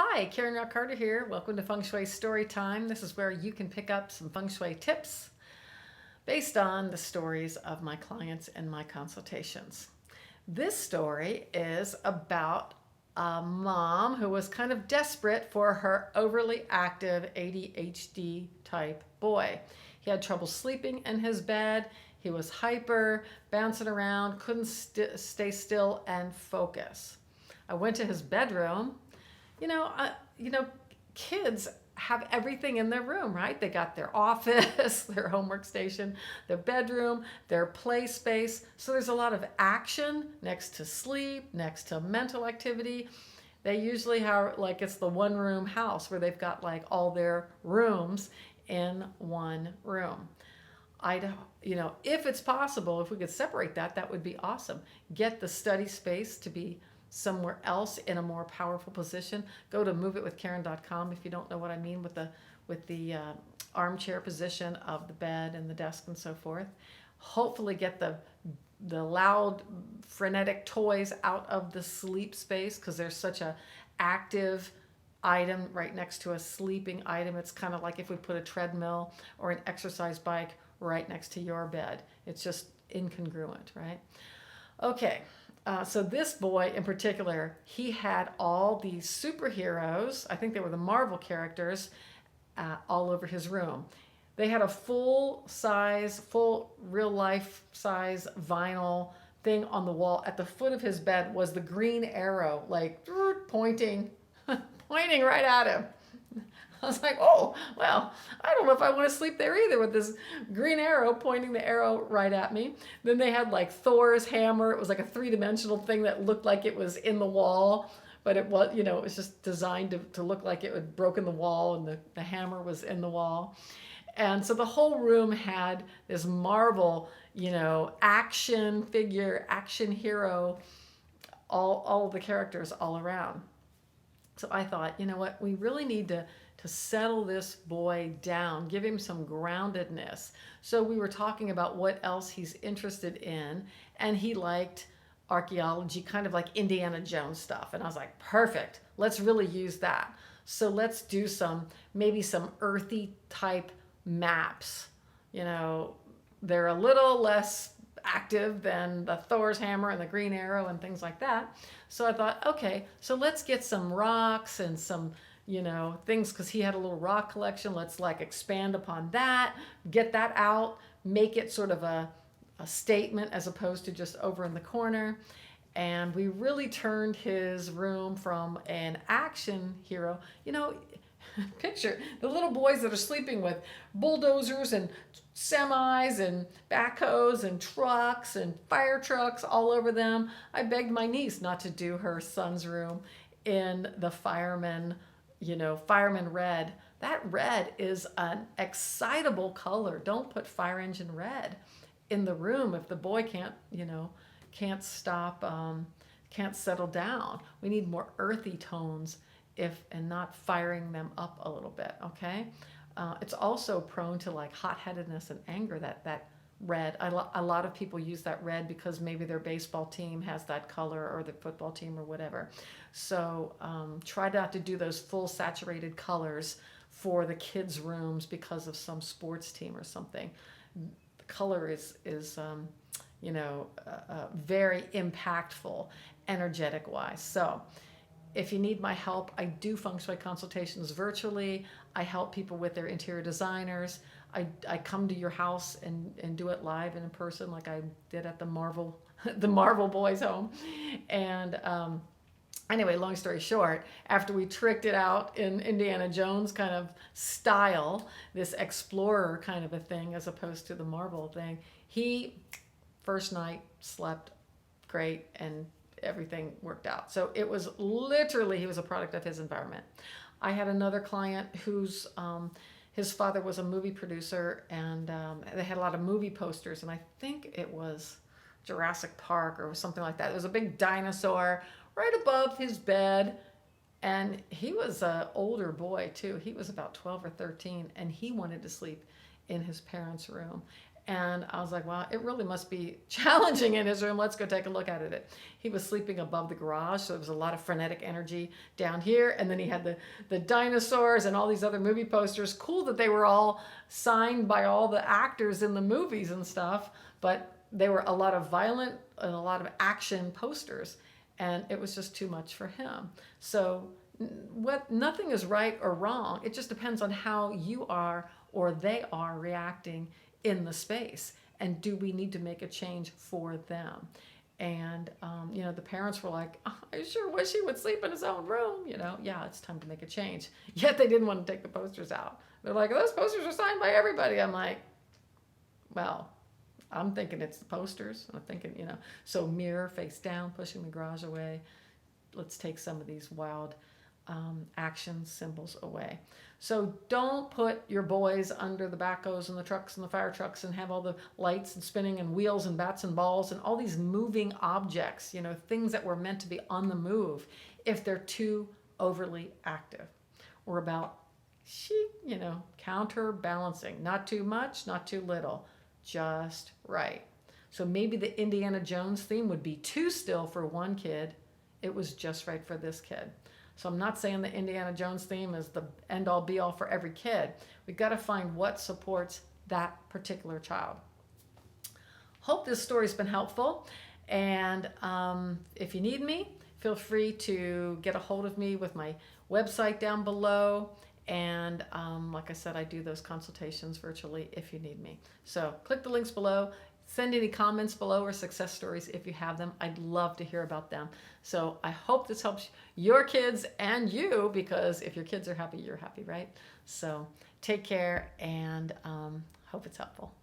Hi, Karen Rock Carter here. Welcome to Feng Shui Story Time. This is where you can pick up some Feng Shui tips based on the stories of my clients and my consultations. This story is about a mom who was kind of desperate for her overly active ADHD type boy. He had trouble sleeping in his bed. He was hyper, bouncing around, couldn't stay still and focus. I went to his bedroom. you know, uh, you know, kids have everything in their room, right? They got their office, their homework station, their bedroom, their play space. So there's a lot of action next to sleep, next to mental activity. They usually have like it's the one room house where they've got like all their rooms in one room. I, if it's possible, if we could separate that, that would be awesome. Get the study space to be somewhere else in a more powerful position. Go to moveitwithkaren.com if you don't know what I mean with the armchair position of the bed and the desk and so forth. Hopefully, get the loud, frenetic toys out of the sleep space because there's such a active item right next to a sleeping item. It's kind of like if we put a treadmill or an exercise bike right next to your bed. It's just incongruent, right? Okay, so this boy in particular, he had all these superheroes, I think they were the Marvel characters, all over his room. They had a full real life size vinyl thing on the wall. At the foot of his bed was the green arrow, like pointing, pointing right at him. I was like, oh, well, I don't know if I want to sleep there either with this green arrow pointing the arrow right at me. Then they had like Thor's hammer. It was like a three-dimensional thing that looked like it was in the wall, but it was, it was just designed to look like it had broken the wall and the hammer was in the wall. And so the whole room had this Marvel, action figure, action hero, all the characters all around. So I thought, you know what, we really need to settle this boy down, give him some groundedness. So we were talking about what else he's interested in, and he liked archaeology, kind of like Indiana Jones stuff. And I was like, perfect, let's really use that. So let's do maybe some earthy type maps. They're a little less active than the Thor's hammer and the green arrow and things like that. So I thought, okay, so let's get some rocks and some things, because he had a little rock collection. Let's like expand upon that, get that out, make it sort of a statement as opposed to just over in the corner. And we really turned his room from an action hero, picture the little boys that are sleeping with bulldozers and semis and backhoes and trucks and fire trucks all over them. I begged my niece not to do her son's room in the fireman red. That red is an excitable color. Don't put fire engine red in the room if the boy can't stop, can't settle down. We need more earthy tones and not firing them up a little bit, okay? It's also prone to like hot-headedness and anger, that red. A lot of people use that red because maybe their baseball team has that color or the football team or whatever. So try not to do those full saturated colors for the kids' rooms because of some sports team or something. The color is very impactful energetic wise. So if you need my help, I do feng shui consultations virtually. I help people with their interior designers. I come to your house and do it live and in person, like I did at the Marvel Boys home. And anyway, long story short, after we tricked it out in Indiana Jones kind of style, this explorer kind of a thing as opposed to the Marvel thing, he first night slept great and everything worked out. So it was literally, he was a product of his environment. I had another client whose his father was a movie producer, and they had a lot of movie posters, and I think it was Jurassic Park or something like that. There was a big dinosaur right above his bed, and he was an older boy too. He was about 12 or 13, and he wanted to sleep in his parents' room. And I was like, wow, it really must be challenging in his room. Let's go take a look at it. He was sleeping above the garage, so there was a lot of frenetic energy down here. And then he had the dinosaurs and all these other movie posters. Cool that they were all signed by all the actors in the movies and stuff, but they were a lot of violent and a lot of action posters. And it was just too much for him. So nothing is right or wrong. It just depends on how you are or they are reacting in the space, and do we need to make a change for them? And the parents were like, oh, I sure wish he would sleep in his own room. Yeah, it's time to make a change. Yet they didn't want to take the posters out. They're like, those posters are signed by everybody. I'm like, well, I'm thinking it's the posters. I'm thinking, so mirror face down, pushing the garage away. Let's take some of these wild action symbols away. So don't put your boys under the backhoes and the trucks and the fire trucks and have all the lights and spinning and wheels and bats and balls and all these moving objects, things that were meant to be on the move, if they're too overly active. We're about counterbalancing, not too much, not too little, just right. So maybe the Indiana Jones theme would be too still for one kid. It was just right for this kid. So I'm not saying the Indiana Jones theme is the end-all be-all for every kid. We've got to find what supports that particular child. Hope this story's been helpful. And if you need me, feel free to get a hold of me with my website down below. And like I said, I do those consultations virtually if you need me. So click the links below. Send any comments below or success stories if you have them. I'd love to hear about them. So I hope this helps your kids and you, because if your kids are happy, you're happy, right? So take care, and hope it's helpful.